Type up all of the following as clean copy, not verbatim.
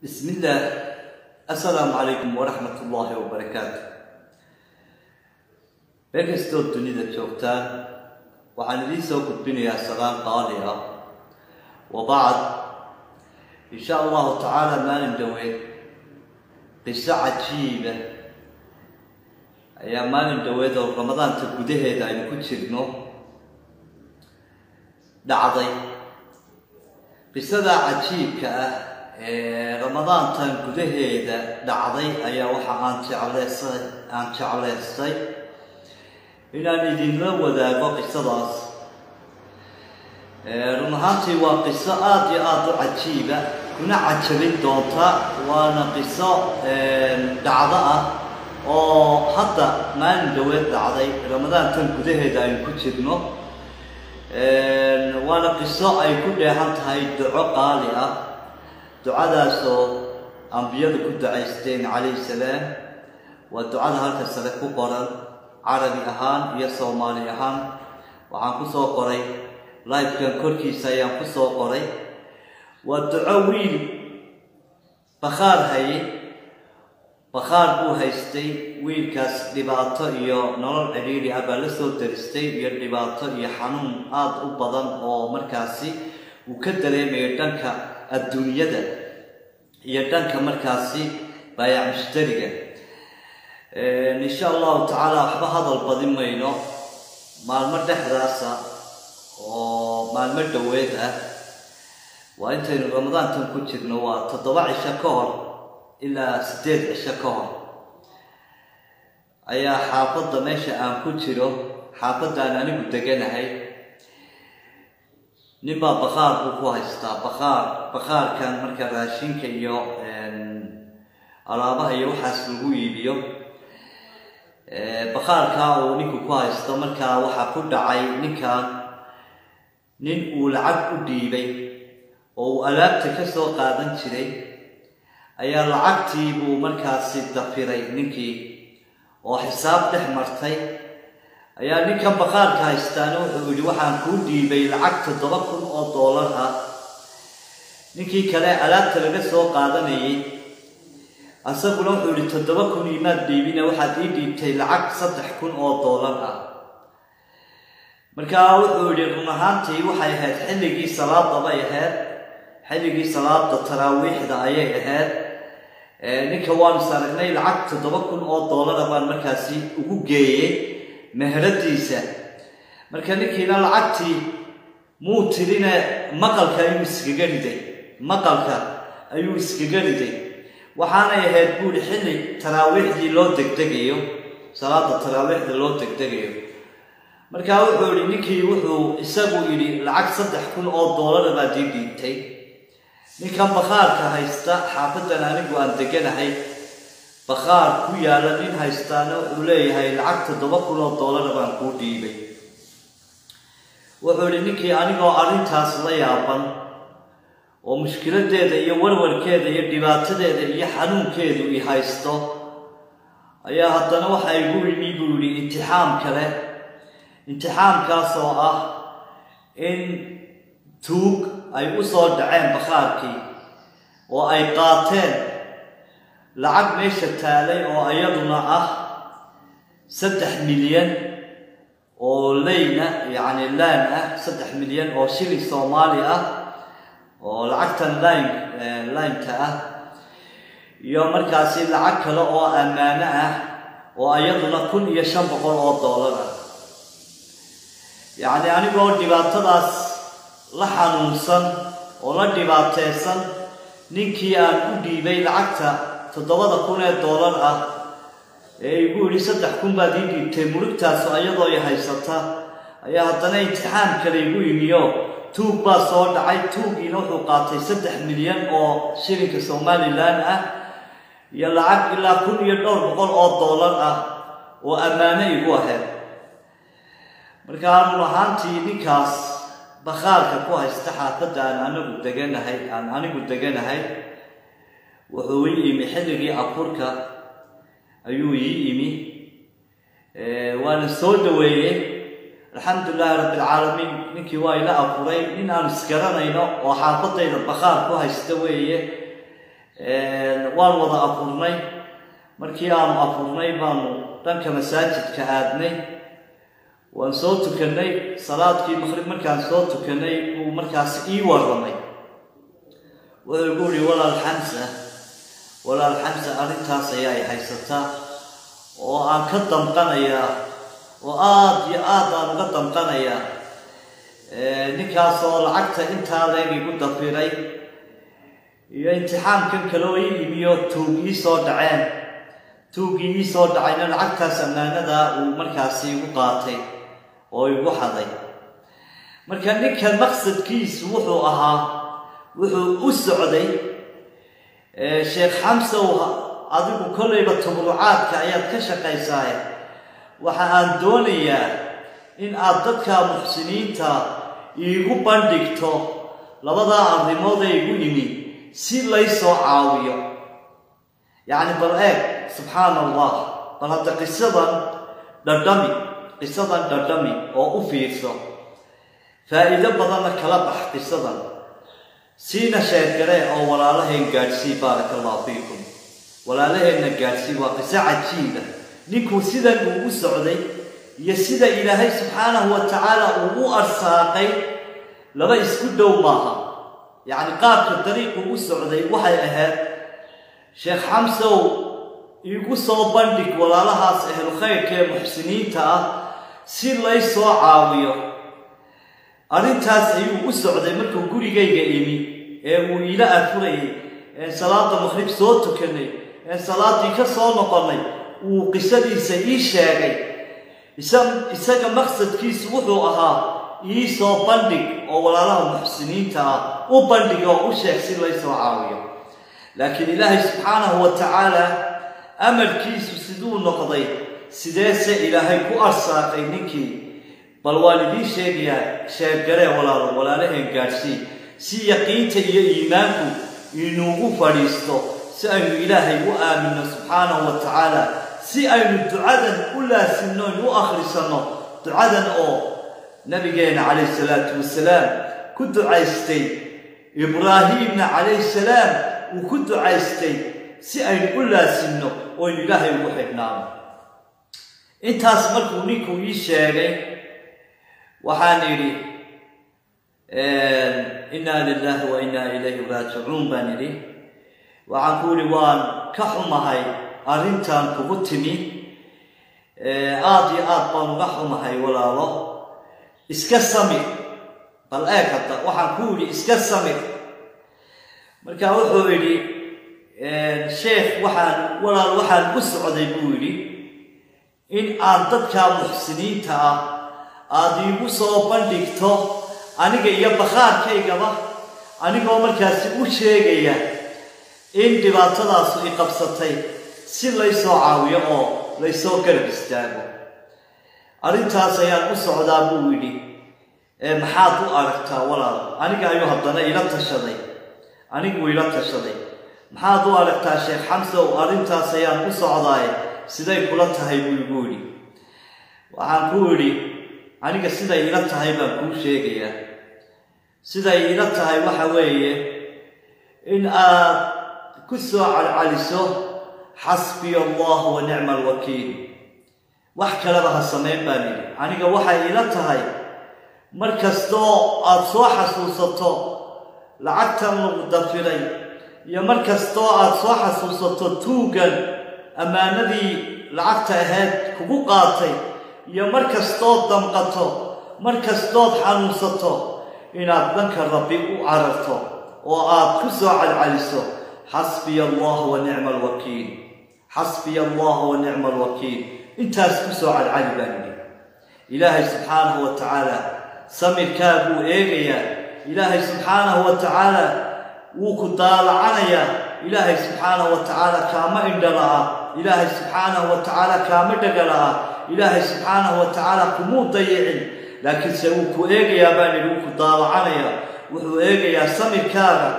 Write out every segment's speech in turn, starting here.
بسم الله. السلام عليكم ورحمة الله وبركاته. بكستو الدنيا جوتان وعن لي سوق الدنيا سلام قاليا وبعد إن شاء الله تعالى ما ندوي قصة عجيبة أيام ما ندوي دور رمضان تبديه دا يكون شرنو دعضي قصة عجيبة رمضان تنقده دعضي أيا وحا عن شعليستي إلى ندين لو ذا قصة رمضانتي وقصة آدي عجيبة كنا عجبين دونتا وانا قصة دعضاء أو حتى ما ندوي دعضي رمضان تنقده دا يكون شرنو وانا قصة أي كلها هاي دعاء قالية دعاء سو أنبياء كنت عيستين عليه السلام والدعاء هذا السلام قرن عربي أهان يا صومالي أهان وعن قصة قري لايف كان كركي سيان قصة قري والدعاء ويل بخار هاي بخار بو هايستي ويل كاس لباطة يا نور عريري أبلسو درستي يا لباطة يا حنون آد أبضان أو مركزي وكدلي ميردنك الدنيا ده يردنك مركزي بايع مشتركة إن شاء الله تعالى أحب هذا القديم مينو مع المردح راسا ومع المردويدة وأنت رمضان تنكون شنوا تضوع الشكور إلى 6 الشكور أيا حافظ ماشي أن كنتشرو حافظ أنا قلت جانا هاي نبى بخار بوهايستا بخار كان مركز راشين كيو أرابها يوحس الويبيو بخار كاو نيكو كوهايستا مركز وحا كود عاي نكا نين ولعب وديبي أو ألاب تكسو قادن شري أيا لعبتي بو مركز سيدافيري نيكي وحساب دحمرتي ayaa ninkan baqaarka haystaan wuxuu yiri waxaan ku dhiibay lacagta $7,000 ninkii kale alaabta laga soo qaadanayay asaguna wuxuu yiri $7,000 imaad dhiibina waxaad ii dhiibtay lacag $3,000 markaa wuxuu yiri run ahaantii waxay ahayd xilligii salaada bay ahayd xilligii salaada taraawiixda ayay ahayd ninka waan saragnay lacag $7,000 baan markaasi ugu geeyay مهرديسة مركانيكينا لعبتي مو ترينا مقالك أيو إسكجردي مقالك أيو إسكجردي وحنا يهدبول حلي تراويح دي لو دقيقة صلاة التراويح دي لو دقيقة مركاوي بقولي نيكي وحو إسابو إلي العك $3,000 بعدين ديتي نيكا بخارك هايستا حافظنا نيكو أن دقينا هاي بخار كويا لين هايستانو ولي هاي العقد $7,000 بان كو ديبي وحولي نيكي انيغو arrintaas la yaaban oo mushkiladeeda iyo warwarkeeda iyo dhibaatadeeda iyo xanuunkeedu i haysto ayaa haddana waxa ay ugu yimi buuri imtixaan kale imtixaankaas oo ah in tuug ay u soo dhaceen bakhaarkii oo ay qaateen lacag meesha taalay oo ayaduna ah 3 milyan oo leyna yani laan ah 3 milyan oo shilin Soomaali ah oo lacagtan laynta ah iyo markaasi lacag kale oo amaano ah oo ayaduna $1,500 ah yani anigoo dhibaatadaas la xanuunsan oo la dhibaateysan ninkii aan u dhiibay lacagta $7,000 ah igu yiri 3,000 baad ii dhiibtay murugtaas ayadoo ay haysata ayaa haddana imtixaan kale igu yimiyo tuug baa soo dhacay tuugiina wuxuu qaatay 3 milyan oo shilinka Soomaaliland ah iyo lacag ilaa $1,200 ah oo amaano igu ahayd markaa ruuxantii ninkaas bakhaarka ku haysta xaafadda aan anigu deganahay wuxuu yimi xilligii afurka ayuu yimi waana soo dhaweeyay alxamdulillah rabbil alamin ninkii waa ila afuray in aan iskaranayno oo xaafadayda bakhaar ku haysta weeye waan wada afurnay markii aan afurnay baan dhanka masaajidka aadnay waan soo tukanay salaadkii maghrib markaan soo tukanay uu markaas ii waramay wuxuu yiri walaal Hamza arintaas ayaa haysataa oo aan ka damqanayaa oo aad iyo aad aan uga damqanayaa ninkaas oo lacagta intaa leeg igu dafiray iyo imtixaankan kale oo iibiyo tuugii soo dhacayna lacagtaas amaanada uu markaas igu qaatay oo igu xaday marka ninkan maqsadkiisu wuxuu ahaa wuxuu u socday Sheikh Hamza adigu kollayba tabarucaadka ayaad ka shaqaysaa waxa aan doonayaa in aad dadka muxsiniinta iigu bandhigto labada arrimood ee igu yimi si lay soo caawiyo yani bal subhanallah bal hadda qisadan dhadhami oo u fiirso faa'iido badan kala bax qisadan siina sheekare oo walaalaheen gaadhsii barakallahu fiikum walaalaheenna gaadhsii waa qiso cajiib ah ninkuu sidan uu u socday iyo sida ilaahay subxaanahu wa tacaala uu u arsaaqay laba isku dhow maaha yani qaabka dariiqu u socday waxay ahayd Sheikh Hamza igu soo bandhig walaalahaas ahlu khayrka ee muxsiniinta ah si lay soo caawiyo arintaas ayuu u socday markuu gurigayga imi ee uu ila afurayay salaada maghrib soo tukanay salaadii ka soo noqonay uu qisadiisa ii sheegay isaga maqsadkiisu wuxuu ahaa ii soo bandhig oo walaalaha muxsiniinta ah u bandhig oo u sheeg si lay soo caawiyo laakiin ilaahay subxaanahu wa tacaala amarkiisu siduu noqday sideese ilaahay ku arsaaqay ninkii bal waan idiin sheegayaa sheegare walaalaheen gaadhsii si yaqiinta iyo iimaanku inuugu fadhiisto si aynu ilaahay u aamino subxaanahu wa tacaala si aynu ducadan u laasimno u akhrisano ducadan oo nabigeena calayhi salaatu wasalaam ku ducaystay ibraahimna calayhi salaam uu ku ducaystay si aynu u laasimno oo ilaahay ugu xidhnaano intaas markuu ninkuu ii sheegay waxaan idhi inna lillahi wa inna ilayhi raajicuun baan idhi waxaan ku idhi waan ka xumahay arrintan kugu timi aad iyo aad baan uga xumahay walaalo iska samir bal hadda waxaan ku idhi iska samir marka wuxuu idhi sheekh waxaan u socday buu yidhi in aan dadka muxsiniinta ah aad iigu soo bandhigto aniga iyo bakhaarkaygaba anigoo markaasi u sheegaya in dhibaatadaasu i qabsatay si lay soo caawiyo oo lay soo garab istaago arrintaas ayaan u socdaa buu yidhi maxaad u aragtaa walaal aniga ayuu haddana ila tashaday maxaad u aragtaa Sheikh Hamza arrintaas ayaan u socdaay siday kula tahay buu igu yidhi waxaan ku yidhi aniga siday ila tahay baan kuu sheegayaa siday ila tahay waxa weeye in aad ku soo calcaliso xasbi allah wa ni'mal wakiil wax kalaba ha sameyn baan yidhi aniga waxay ila tahay markastoo aad soo xasuusato lacagtan lagu dafiray iyo markastoo aad soo xasuusato tuugan ammaanadii lacagta ahayd kugu qaatay iyo markastood damqato markastood xanuunsato inaad dhanka rabbi u cararto oo aad ku soo calcaliso xasbiya allah wa ni'mal wakiil xasbiya allah wa ni'mal wakiil intaas ku soo calcali baan yidhi ilaahay subxaanahu wa tacaala samirkaaguu eegayaa ilaahay subxaanahu wa tacaala wuu ku daalacanayaa ilaahay subxaanahu wa tacaala kaama indhala ilaahay subxaanahu wa tacaala kaama dhagala ilaahay subxaanahu wa tacaala kumuu dayicin laakiinse wuu ku eegayaa baan yidhi wuu ku daalacanayaa wuxuu eegayaa samirkaaga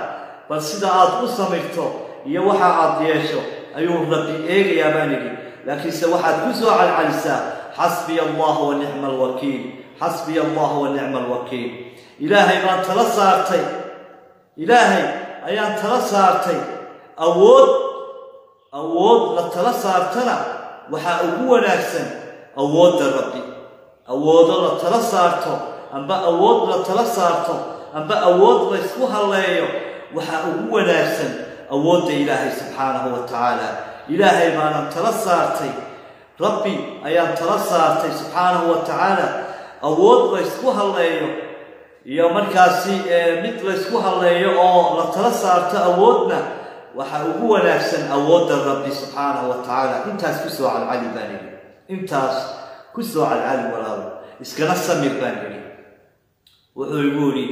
bal sida aad u samirto iyo waxa aad yeesho ayuu rabbi eegayaa baan yidhi laakiinse waxaad ku soo calcalisaa xasbiya allah wa ni'mal wakiil xasbiya allah wa ni'mal wakiil ilaahay baan tala saartay ilaahay ayaan tala saartay أود لتلا صارتنا وحا أقوى نفسا أود ربي أود لتلا صارته أنبا أود لتلا صارته أنبا أود ليسوها الله وحا أقوى نفسا أود إلهي سبحانه وتعالى إلهي ما نتلا صارتي ربي أيام تلا صارتي سبحانه وتعالى أود ليسوها الله يا مركاسي مثل ليسوها الله أو لتلا صارته أودنا waxa ugu wanaagsan awoodda rabbi subhanahu wa ta'ala intaas ku soo calcali baan intaas ku soo calcali walaal iskana samir baan wuxuu igu yiri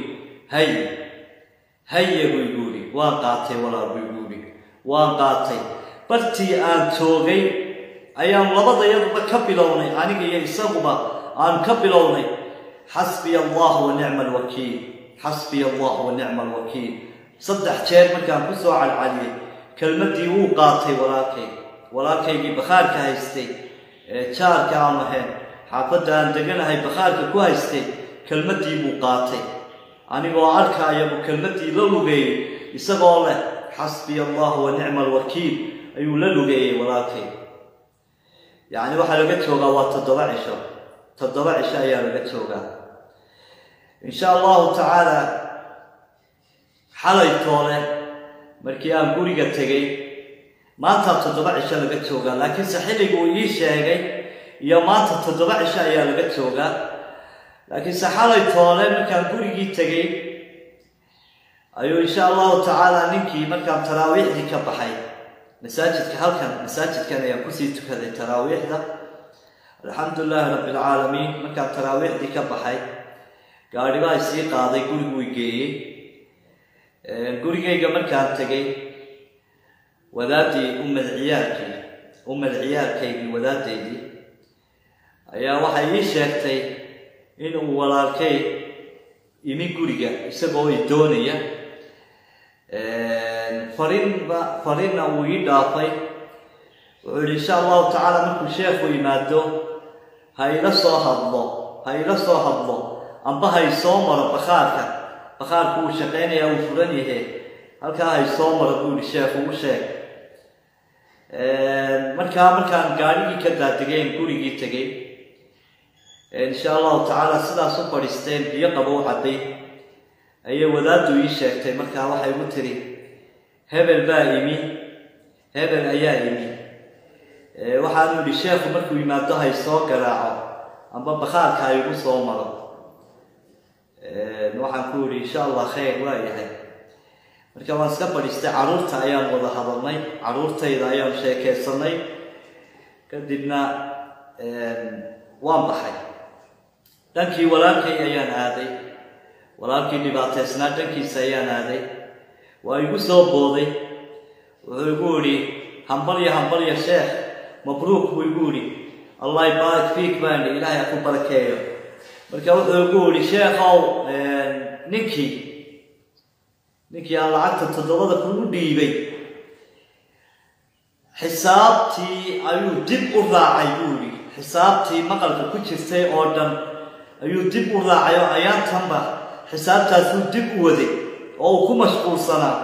hay igu yiri waa qaatay walaal igu yiri waa qaatay bartii aan joogay ayaan labadayadba ka bilownay aniga iyo isaguba aan ka bilownay hasbi allah wa ni'mal wakiil hasbi allah wa ni'mal wakiil صدح jeer markaan ku soo calcaliyay kelmadii uu qaatay walaalkaygi bakhaarka haystay jaarka aan ahayn xaafadda aan deganahay bakhaarka ku haystay kelmadii uu qaatay anigoo arkaayo kelmadii la lugeeyay isagoo leh xasbi allah wa ni'mal wakiil ayuu la lugeeyay walaalkay yaani waxa laga joogaa waa 7 cisho ayaa laga joogaa insha Allah ta'ala xalay toole markii aan guriga tagay maanta 7 cisho laga joogaa laakiin saxiligu ii sheegay iyo maanta 7 cisho ayaa laga joogaa laakiin saxalay toole markaan gurigii tagay ayuu insha Allah ta'ala ninkii markaan taraawiixdii ka baxay masaajidkan ayaa ku sii tukaday taraawiixda alxamdulillah rabbil alamin markaan taraawiixdii ka baxay gaariga ay sii qaaday gurigu geeyay gurigayga markaan tagay wadaadii ciyaalkaygii wadaadeydii ayaa waxay ii sheegtay inuu walaalkay imi guriga isagoo i doonaya fariinna uu ii dhaafay wuxuu yidhi insha allahu tacaala markuu sheekhu yimaado ha ila soo hadlo amba hay soo maro bakhaarku uu shaqeynaya uu furan yahay halkaa hay soo maro buu sheekhu u sheeg markaan gaarigii ka daadegeen gurigii tagay insha allahu tacaala sidaas u fadhiisteen biyo qabow caday ayay wadaadu ii sheegtay markaa waxay ugu tiri hebel ayaa imi waxaanu yidhi sheekhu markuu yimaado hay soo garaaco amba bakhaarka ay ugu soo maro waxaan ku yidhi insha allah khayr waa yahay marka waan iska fadhiistay caruurta ayaan wada hadalnay caruurtayda ayaan sheekaysanay kadibna waan baxay dhankii walaalkay ayaan aaday walaalkii dhibaateysnaa dhankiisa ayaan aaday waa igu soo booday wuxuu igu yidhi hambalya sheekh mabruuk buu igu yidhi allah yibaarik fiik baan ilaahay ku barakeeyo marka wuxuu igu yidhi sheekhow ninkii aan lacagta 7 kun u dhiibay xisaabtii ayuu dib u raacay buu yidhi xisaabtii maqalka ku jirtay oo dhan ayuu dib u raacay oo ayaantanba xisaabtaasuu dib u waday oo uu ku mashquulsanaa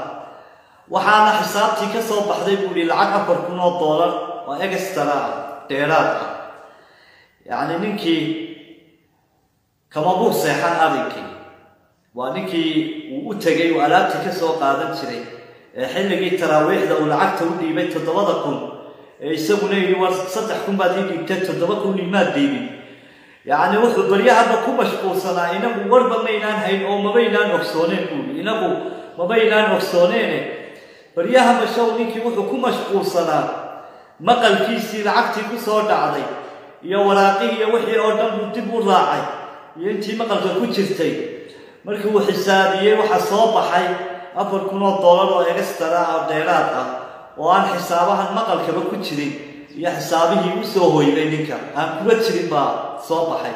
waxaana xisaabtii ka soo baxday buu yidhi lacag $4,000 oo extra dheeraad ah yacni ninkii kama buu seexan arrinkii waa ninkii uu u tagay oo alaabtii ka soo qaadan jiray xilligii taraawiixda uu lacagta u dhiibay 7 kun isaguna yidhi war 3 kun baad ii dhiibtay 7 kun imaad dhiibin yacni wuxuu baryahaba ku mashquulsanaa inagu warba maynaan hayn oo mabaynaan ogsooneen buuli inagu mabaynaan ogsooneene baryahaba show ninkii wuxuu ku mashquulsanaa maqalkiisii lacagtii ku soo dhacday iyo waraaqihii iyo wixii oo dhan buu dib u raacay iyo intii maqalka ku jirtay markii uu xisaabiyey waxaa soo baxay $4,000 oo extra ah dheeraad ah oo aan xisaabahan maqalkaba ku jirin iyo xisaabihii u soo hoyday ninka aan kuba jirin baa soo baxay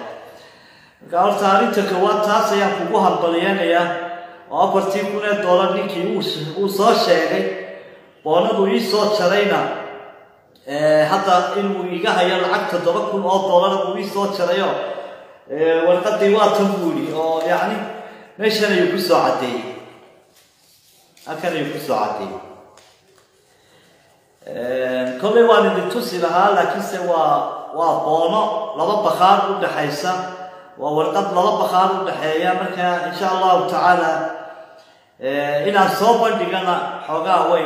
marka horta arrinta koowaad taas ayaan kugu hambaliyeynayaa oo $4,000 ninkii uu soo sheegay boonadu ii soo jarayna hadda inuu iga hayo lacag $7,000 buu ii soo jarayo warqadii waa tan buu yidhi oo yacni meeshan ayuu ku soo caddeeyey halkan ayuu ku soo caddeeyey كل واحد يتصل لها لكن سوا وبونا لبا بخار ودحيسة وورقة لبا بخار ودحية مركا إن شاء الله تعالى إن صوبا دقنا حقا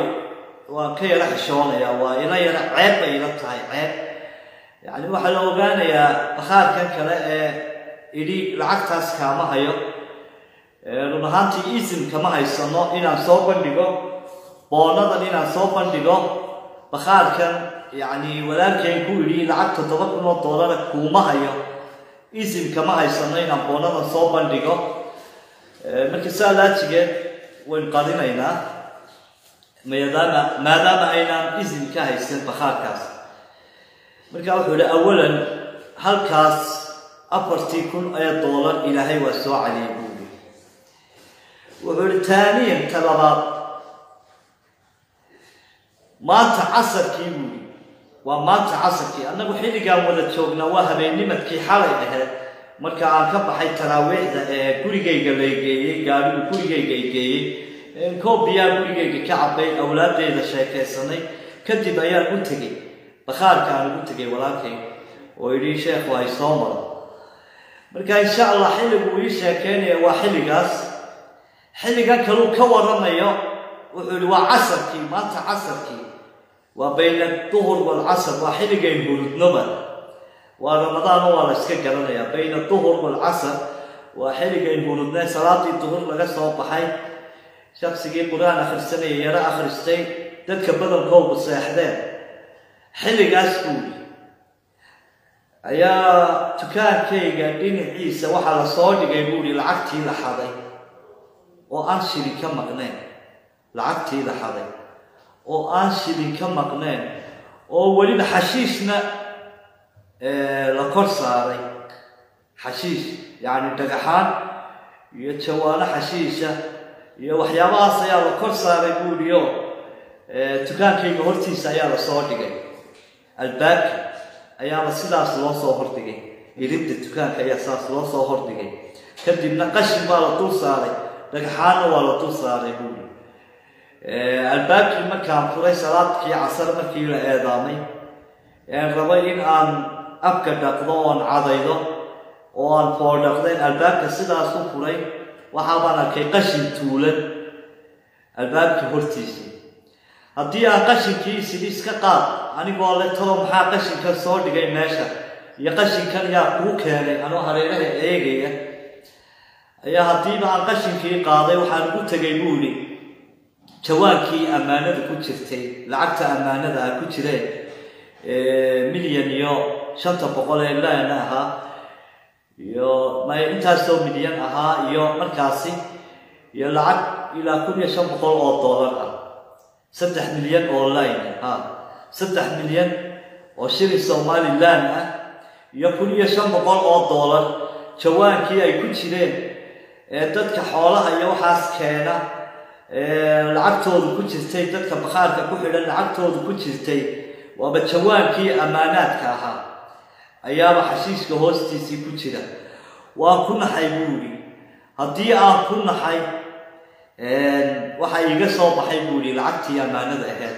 وكي راح شواليا وإنا عيب يلطهي عيب يعني waxa la ogaanayaa bakhaarkan kale ili lacagtaas kaama hayo runaantii isim kama haysano inaan soo bandhigo boonadan inaan soo bandhigo bakhaarkan yani walaalkeen ku ili lacagta $7,000 kuma hayo isim kama haysano inaan boonadan soo bandhigo markii salaajigeed way qadinaynaa maadaama aynaan isim ka haysan bakhaarkaas marka wuxuu yiri awalan halkaas $4,000 ilaahay waa soo caliyay buuli wuxuu yiri taaniyan talabaad maanta casarkii buuli waa maanta casarkii annagu xilligaan wada joogna waa habeennimadkii xalay ahayd marka aan ka baxay taraawiixda gurigayga la geeyay gaarigu gurigayga geeyay koobiya gurigayga ka cabay awlaadeyda sheekaysanay kadib ayaan u tagay bakhaarka aan ugu tagay walaalkay oo yiri sheekh waa soo mar marka insha Allah xilligu ii sheekeynaya waa xilliga kale ka waramayo wuxuu yiri waa casarkii maanta casarkii waa bayna dhuhur wal casr waa xilliga hurudnaba waa ramadaan waa la iska garanaya bayna dhuhur wal casr waa xilliga hurudnaa salaadii dhuhur laga soo baxay shakhsigii quraan akhrisanay yara akhristay dadka badankoodu seexdeen xilligaas buuli ayaa tukaankayga dhinaciisa waxaa la soo dhigay buuli lacagtii la xaday oo aan shilin ka maqneen lacagtii la xaday oo aan shilin ka maqneen oo weliba xashiishna la kor saaray xashiish yani dhagaxaan iyo jawaano xashiisha iyo waxyaabahaas ayaa la kor saaray buuliyo tukaankayga hortiisa ayaa la soo dhigay الباب أيام السلاس الله صهر تجي يريد الدكان كي أساس الله صهر تجي كدي نقش ولا توصاري رجحان ولا توصاري بولي الباب المكان فري صلاة كي عصر مكي الأذامي يعني ربعين أن أبكر دقضان عضيضة وأن فور دقضين الباب السلاس فري وحابنا كي قشن طولا الباب كهرتيسي haddii aan qashinkiisii iska qaad anigoo la talo maxaa qashinka soo dhigay meesha iyo qashinkan yaa ku keenay anoo hareeraha eegaya ayaa hadiiba aan qashinkii qaaday waxaan ugu tagay buuli jawaankii amaanada ku jirtay lacagta amaanada ku jiray milyan iyo 500 laan ahaa iyo ma intaasoo milyan ahaa iyo markaasi iyo lacag ilaa $1,500 ah 3 milyan online $3 milyan oo shilin Soomaaliland ah iyo $1,500 jawaankii ay ku jireen dadka xoolaha iyo waxaas keena lacagtoodu ku jirtay dadka bakhaarka ku xidhan lacagtoodu ku jirtay waaba jawaankii amaanaadka ahaa ayaaba xashiiska hoostiisii ku jira waa ku naxay buuli haddii aan ku naxay waxa iga soo baxay buuli lacagtii amaanada ahayd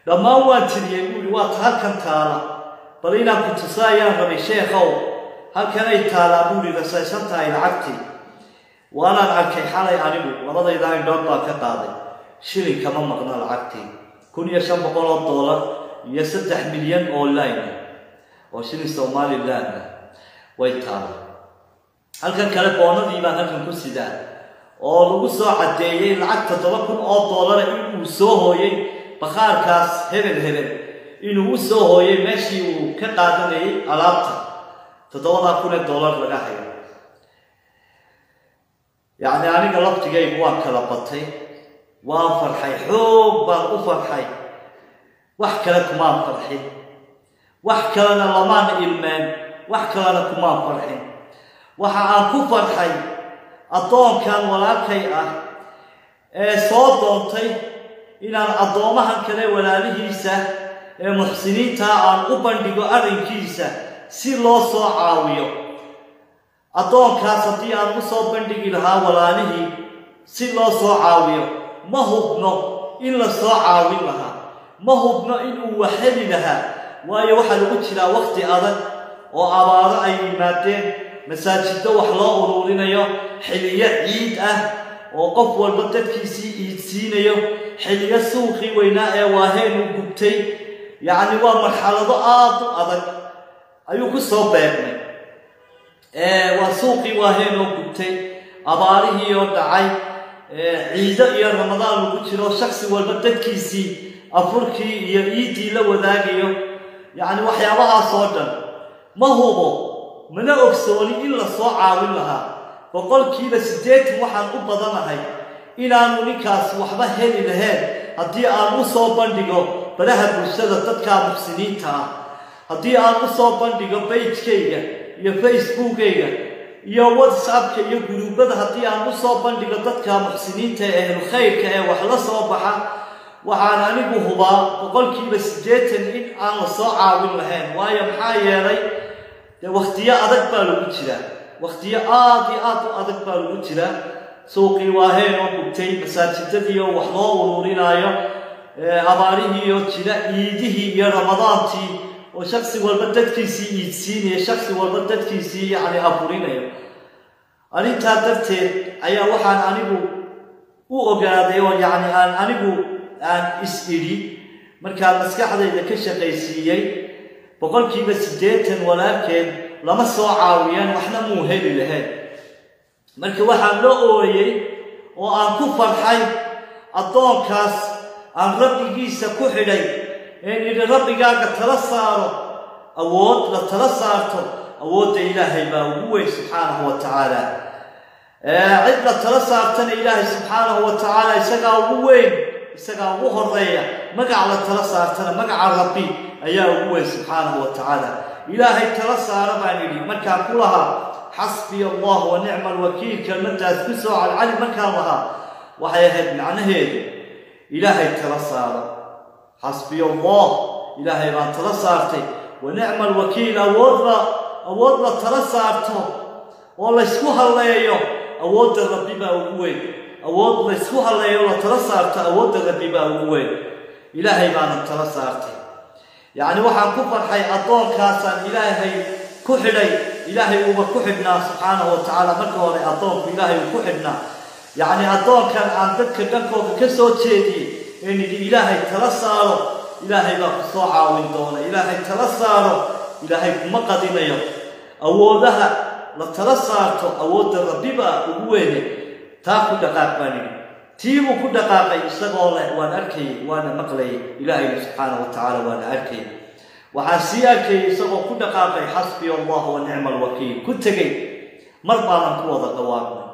dhammaan waan tiriyay buuli waa halkan taala bal inaan ku tusaayaan rabay sheekhow halkan ay taala buuli rasaysan tahay lacagtii waana arkay xalay anigu labadayda indhood baa ka qaaday shilin kama maqna lacagtii $1,500 iyo 3 milyan online oo shilin Soomaaliland way taala halkan kale boonadii baan halkan ku sidaa oo lagu soo cadeeyay lacagta $7,000 inuu soo hooyay bakhaarkaas hebel inuu soo hooyay meeshii uu ka qaadanayay alaabta $7,000 laga hayo يعني أنا قلبت جاي بوان كلبتي وان فرحي حب بان أفرحي وحكى لكم ما فرحي وحكى لنا لمان إلمان وحكى لكم ما فرحي وحكى فرحي أطون كان ولا كيئة صوت دونتي إن الأطومها كلا ولا لهيسة محسنين تا عن أبن ديقو أرين كيسة سيلو صو عاويو أطونكاas haddii aan u soo bandhigi lahaa walaalihii si loo soo caawiyo ma hubno in la soo caawin lahaa ما هو إنه وحلي لها واي وحل وجهنا وقت أذن وأبارة أي مادين مساجد وحلا ورورنا يا حلية عيد وقف والبدت كيسي يتسين يا حلية سوقي ويناء واهين وقبتي يعني ومرحلة أذن أيوك الصوبين وسوقي واهين وقبتي أباره يودعي عيد يا رمضان وجهنا شخص والبدت كيسي أفركي يعيدي لو ذاقيه يعني وحيابها صودا ما هو من أكسوني إلا صاع لها فقال كيف سديت وحن أبضنا هاي إلى نونيكاس وحبه هني لهاد هدي أنا صوبان ديجو بلاه برشلة تتكا محسنين تا هدي أنا صوبان ديجو بيج كيجا يا فيسبوك كيجا يا واتساب كيجا جروب هدي أنا صوبان ديجو تتكا محسنين تا أهل خير كه وحلا صوبها وحنا نبغى هبا وقال كيف سجيت إن أنا صاع لهاد ويا محايا لي وقتيا أدق بالوجهه وقتيا أدق بالوجهه سوقي واهين وقتي مساجد ديو وحلا ورورينايا أباريه يوجهه إيده يا رمضان تي وشخص والبدت كيسي يتسين شخص والبدت كيسي يعني أبورينايا أنا تعرفت أيا وحن أنا وأجادي يعني أنا أن إسئلي مركز مسكحة إذا كشقيسية بقول كيف سديتن ولكن لما صعاويان وإحنا مو هذي لهاد مركز واحد لقوي وأن كفر حي الضوء كاس أن ربي جيس كحلي إن إذا ربي قال تلصاره أود لتلصارته أود إلهي ما هو سبحانه وتعالى عدنا تلصارتنا إلهي سبحانه وتعالى يسقى وين يسقى وهرية مقع لتلصارتنا مقع ربي أيها هو سبحانه وتعالى إلهي تلصار بانيلي مكان كلها حسبي الله ونعم الوكيل كلمة تسوى على العلم مكان لها وحيهد معنى هذا إلهي تلصار حسبي الله إلهي ما تلصارتي ونعم الوكيل أوضنا تلصارته والله يسكوها الله يوم أود الربي بأوين أود يسكوها الله يوم تلصارته أود الربي بأوين إلهي ما تلصارتي يعني وحن كفر حي أطول كاسان إلهي كحلي إلهي وبكحبنا سبحانه وتعالى مركوري أطول إلهي وكحبنا يعني أطول كان عن ذكر دنكو كسو تشيدي إن إلهي تلصاره إلهي بقصوعة ويندونه إلهي تلصاره إلهي مقدنا يوم أودها لتلصارته أود الربي بأويني تاكو دقاق باني تيمو كل دقائق يستغل وأنا أركي وأنا مقلي إلهي سبحانه وتعالى وأنا أركي وحسياك يستغل كل دقائق حسبي الله ونعم الوكيل كنت جي مربانا قوة قوامنا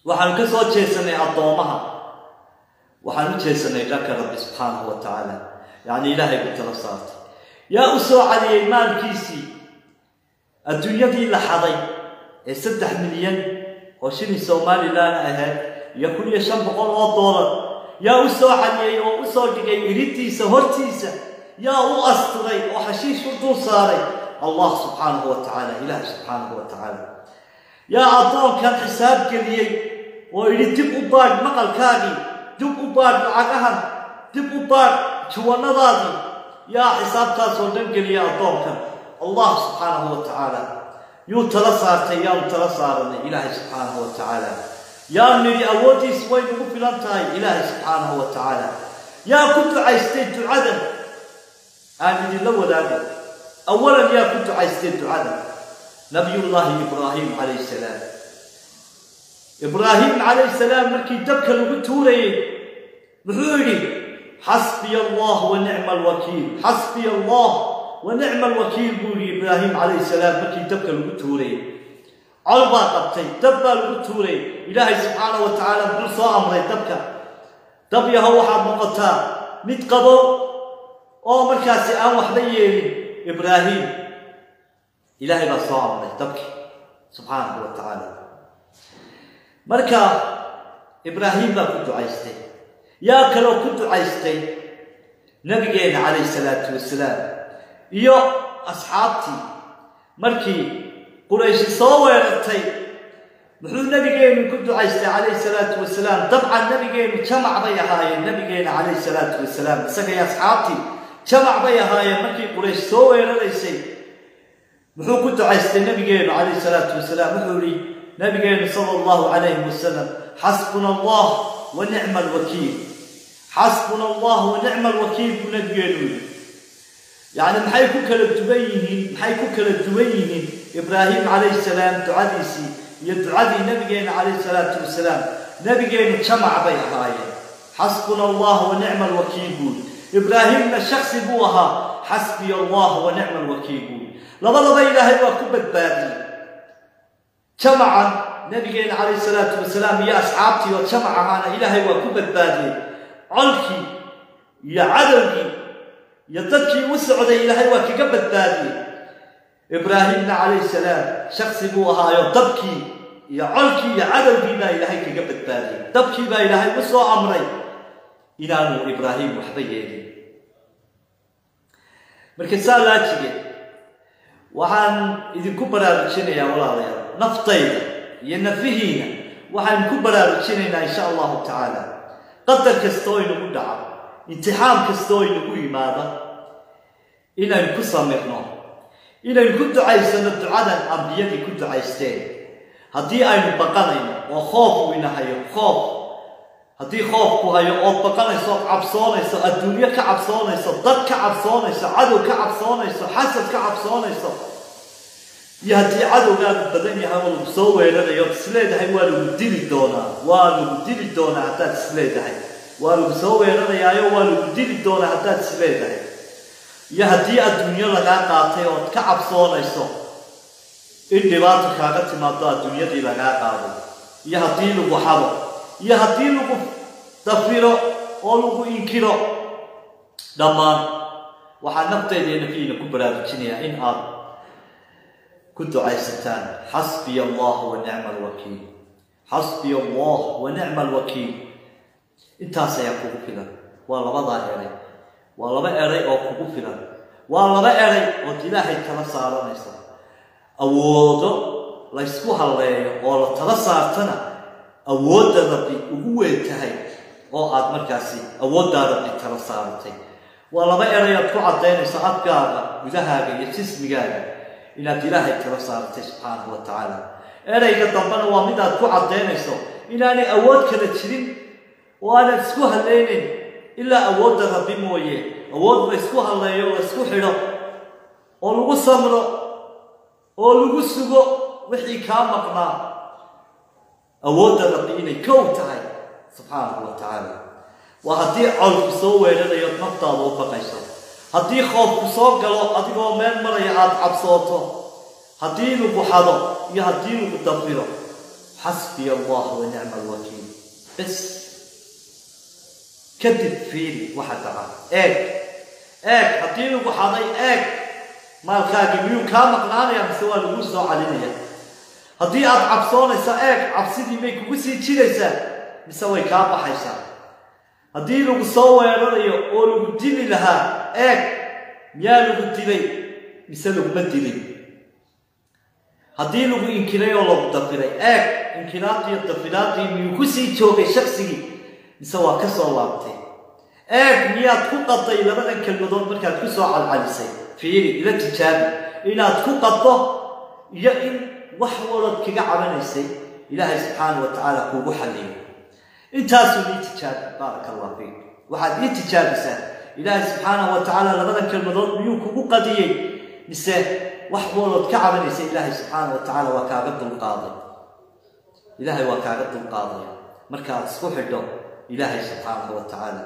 وحن كسوت شيء سنة الضومها وحن شيء سنة لك رب سبحانه وتعالى يعني إلهي بالتلصات يا أسوع علي مال كيسي الدنيا دي لحظي 6 مليون وشني سومالي لا أهل يكون يشم $100 يا أسوعني أو أسوعك يريتيسا هرتيسا يا أستري وحشيش وردون صاري الله سبحانه وتعالى إله سبحانه وتعالى يا أضون كان حساب كلي ويريد تب أباد مقال كاغي تب أباد عقهن تب أباد شو نضادي يا حساب تاسودن كلي يا أضون كان الله سبحانه وتعالى يو تلصار تيام تلصارني إله سبحانه وتعالى يا نبي أودي سوي مغفلان تاي إلهي سبحانه وتعالى يا كنت عايزتين عدن أنا دي لو ذاك أولا يا كنت عايزتين عدن نبي الله إبراهيم عليه السلام إبراهيم عليه السلام مركي دبكل وبتوري بحوري حسبي الله ونعم الوكيل حسبي الله ونعم الوكيل بوري إبراهيم عليه السلام مركي دبكل وبتوري عربا قبتي دبا الوتوري إلهي سبحانه وتعالى بنصا أمري دبكا دبيا هو حاب مقتا متقبو أو مركاسي آن وحديين إبراهيم إلهي بنصا أمري دبكي سبحانه وتعالى مركا إبراهيم ما كنت عايزتي يا كلو كنت عايزتي نبينا عليه الصلاة والسلام يو أصحابتي مركي قريش صورتي محو نبينا كنت عايز عليه الصلاة والسلام طبعا نبينا جمع بيا هاي نبينا عليه الصلاة والسلام سكا يا أصحابتي جمع بيا هاي مكي قريش سوى ليسي محو كنت عايز نبينا عليه الصلاة والسلام محو لي نبينا صلى الله عليه وسلم حسبنا الله ونعم الوكيل حسبنا الله ونعم الوكيل ونبينا يعني محي كل الدبيين إبراهيم عليه السلام دعاديسي يدعادي نبينا عليه الصلاة والسلام نبينا جمع بيها هاي حسبنا الله ونعم الوكيل إبراهيم الشخص بوها حسبي الله ونعم الوكيل لما إلهي وكبت بادي جمعا نبينا عليه الصلاة والسلام يا أصحابتي وجمع هانا إلهي وكبت بادي علكي يا عدوكي يدكي وسعد إلهي وكبت بادي إبراهيم عليه السلام شخص بوها يضبكي يا علكي يا عدوكي لا إلهي كبت بادي دبكي با إلهي وسو أمري إلهي إبراهيم وحبيني مركز سال لا تجي وحن إذا كبر بتشيني يا ولا نفطينا ينفهينا وحن كبر بتشينينا إن شاء الله تعالى قدر كستوي نقدع امتحان كستوي نقول ماذا إلى إن كسمرنا إلى إن كنت عايزنا الدعاء الأنبياء كنت عايزتين هدي أين بقنا وخوف وينهاي خوف هدي خوف وهاي أو بقنا يسوق عبصانة يسوق الدنيا كعبصانة يسوق ضد كعبصانة يسوق عدو كعبصانة يسوق حسد كعبصانة يسوق يهدي عدو قال بدن يحاول بسوي لنا يوم سليد هاي والو بديل الدونا حتى تسليد هاي والو بسوي لنا يا يو والو بديل الدونا حتى تسليد هاي يهدي الدنيا لنا قاطع كعبصانة يسوق إن دبعت كاغت ماذا الدنيا دي لنا قاطع يهدي له حلو يهدي له تفيره أو له إنكيره دمان وحنبتدي لنا فينا كبرى بتشنيا إن أرض كنت عايزتان حسبي الله ونعم الوكيل حسبي الله ونعم الوكيل انت سيكون فينا والله ما ضايعني والله ما أري أو كوكو فينا والله ما أري وتلاحي تلصار نيسا أوضو لا يسكوها الله ولا تلصارتنا أوضو ربي وقوة تهي أو أدمركاسي أوضو ربي تلصارتي والله ما أري أتكو عدين ساعات قاعدة وذهابي يتسمي قاعدة إلى إلهي كرسالته سبحانه وتعالى. أنا إذا ضمنا وامدا توعد دينيسو إلى أن أود كنتشرين وأنا سكوها الليلين إلا أود ربي مويه أود مسكوها الليل وسكوه حلو أولو سمرو أولو سجو وحي كامقنا أود ربي إني كوتاي سبحانه وتعالى وهدي على سوى لنا يتنطع وبقيسو هدي خوف كسوق قالوا أديكوا من مرة يعاد عبصوته هدي له بحضر يهدي له بالتطبير حسبي الله ونعم الوكيل بس كذب فيني واحد تعال هدي له بحضر ما الخاجي ميو كام قنانا يا مسوى الوزع علينا هدي عبصونه سا عبصيدي ميك وسي تشيلسا مسوي كام حيسا هدي له سوى لنا أولو ديني لها ميا لو ديلي مثل ما ديلي هدي لو إنكيلي ولا بدفري إنكيلاتي الدفراتي ميكوسي توبي شخصي مسوا كسواتي ميا تقطع لما أنكل مدون بركات كسوا على العلسي فيني إلى تجاري إلى تقطع يا إن وحولت كجا عملنيسي إلهي سبحانه وتعالى كوجو حليم أنت سولي تجاري بارك الله فيك واحد يتجاري سهل إلهي سبحانه وتعالى لبدا كلمة ميوكو قدية نساء وحولت كعب نساء إلهي سبحانه وتعالى وكاغد القاضي إلهي وكاغد القاضي مركز سكوح الدو إلهي سبحانه وتعالى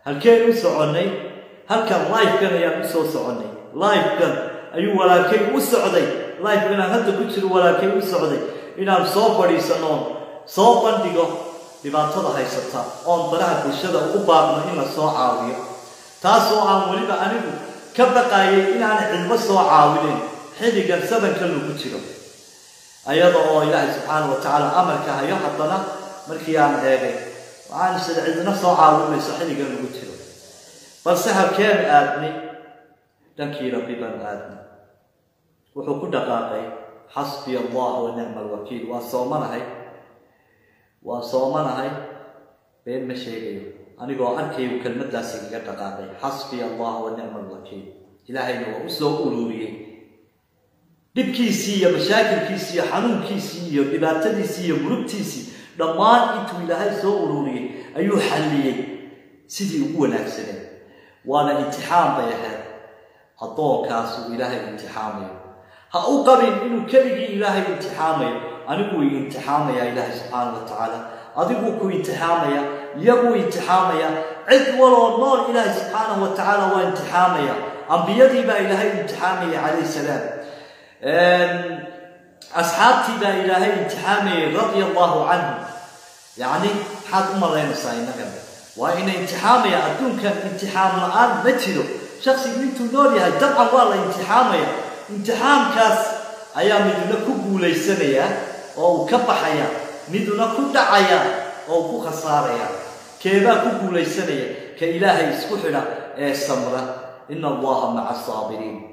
هل كان يسعني هل كان لايف كان يسعني لايف كان أيوة ولا كان يسعدي لايف كان هذا كتير ولا كان يسعدي إن صوبري سنون صوبان ديجو لما تضحي ستا أن براه بشدة وبعضنا إن صاعوية taasoo aan waliba anigu ka baqaayay in aan cilmo soo caawinin xilligan sabanka lagu jiro ayada oo Ilaahay subhanahu wa ta'ala amarka hayo hadana markii aan eegay waxaan sidcidna soo caawinayso xilligan lagu jiro balse halkeen aadni dhankii rabbi baan aadni wuxuu ku dhaqaaqay حسبي الله ونعم الوكيل وصومنا هاي بين مشاكل أنا جو أركي وكلمة داسي قطعة حسبي الله ونعم الوكيل إلهي نو أسلوب أولوري دبكيسي مشاكل كيسي حنون كيسي دباتديسي مربتيسي دمان إنتو إلهي سو أولوري أيو حليي سيدي هو نفسه وانا امتحان بيها هطوه كاسو إلهي امتحامي هأقرن إنو كلي إلهي امتحامي أنا قوي امتحامي يا إلهي سبحانه وتعالى أدقوكو امتحامي يقوي امتحامي عد ولا النار إلهي سبحانه وتعالى وامتحامي أنبيادي با إلهي امتحامي عليه السلام أصحابتي با إلهي امتحامي رضي الله عنه يعني حد أمر لنا ساينا وإن امتحامي أدون كان امتحام الآن متلو شخص يقول نوري هاي طبعا والله امتحامي امتحام كاس أيام مدونا كبو ليسانيا أو كبحيا مدونا كدعيا أو كخساريا كيبا كبو ليسانيا كإلهي اسكحنا السمرة إن الله مع الصابرين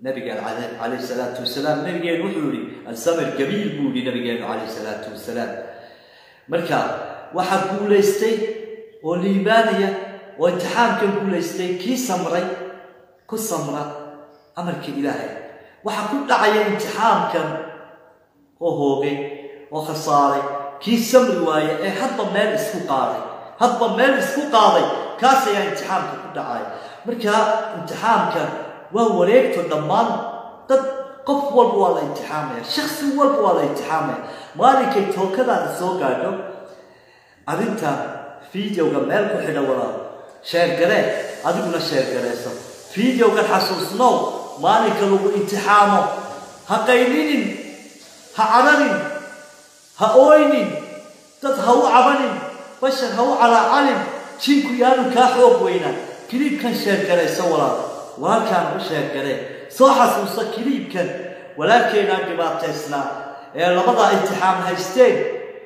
نبي قال عليه الصلاة والسلام نبي قال وحوري السمر قبيل بولي نبي قال عليه الصلاة والسلام مركا واحد بوليستي وليبانيا وامتحان كان بوليستي كي سمري كل سمرة أمرك إلهي وحكون دعيا امتحان كان وهوبي وخساري كي سمري وايا حتى مال اسكو قاضي حتى مال اسكو قاضي كاسيا امتحان كان دعايا مركا امتحان كان وهو ريكتو دمان قف والبوالا امتحامي شخص والبوالا امتحامي مالكي توكدا السوق قادو أنت فيديو قبل كحنا ولا شير قرأ أديكنا شير قرأ فيديو قد حسوسنا مالك لو امتحامه هقيلين هعررين هأوينين تدهو عبنين بشر هو على علم شيكو يانو كاحوب وينا كليب كان شير قرأ سولا وكان شير قرأ صح حسوسا كليب كان ولكن أجبات تسنا لبضع امتحام هايستين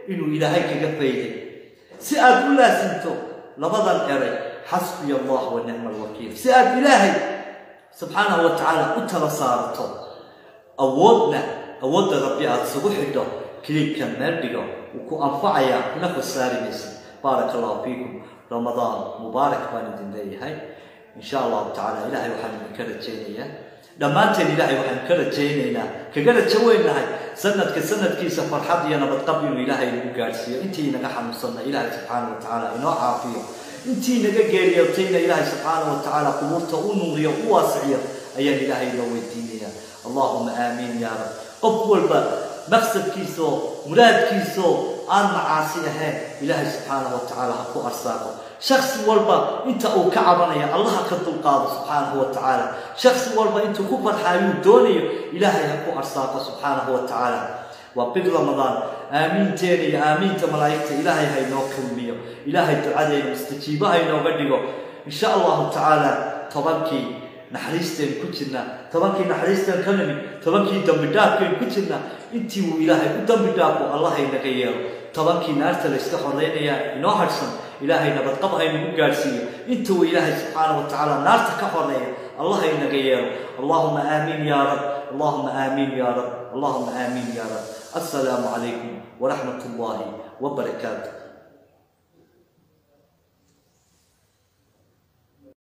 إنه إلهي كقفيدي سأل الله سنتو لبضع الأري حسبي الله ونعم الوكيل سأل إلهي سبحانه وتعالى أتلا صارته أودنا ربي أتصبحته كليب كان مردقه وكو أنفعيا نفس ساري ميسي بارك الله فيكم رمضان مبارك باندين لي هاي إن شاء الله تعالى إلهي وحن كرة جينية لما أنت إلهي وحن كرة جينينا كقرة جوينا هاي سنة كيسة فرحة أنا بتقبل إلهي المقارسية أنتي نجح مصنع إلهي سبحانه وتعالى إنه عافية أنتي نجح جارية وتينا إلهي سبحانه وتعالى قبورته ونورية وواسعية أيها إلهي لو الدينية اللهم آمين يا رب قبول مقصد كيسو مراد كيسو أن معاصيها إلهي سبحانه وتعالى حقو أرساقه شخص والبا أنت أو كعبنا يا الله قد القاضي سبحانه وتعالى شخص والبا أنت كبر حيو دوني إلهي حقو أرساقه سبحانه وتعالى وبقى رمضان آمين تاني آمين تملايكة إلهي هاي نوكل ميو إلهي تعالي مستجيبه هاي نوغدقه إن شاء الله تعالى طبنكي نحريستين كتنا طبنكي نحريستين كلمي طبنكي دمداكين كتنا انتي وإلهي ودمداكو الله ينقيره طبنكي نارتا ليستخرين يا إنو هرسن إلهي نبتقبها ينقو قارسية انتو إلهي سبحانه وتعالى نارتا كفرين الله ينقيره اللهم آمين يا رب اللهم آمين يا رب اللهم آمين يا رب السلام عليكم ورحمة الله وبركاته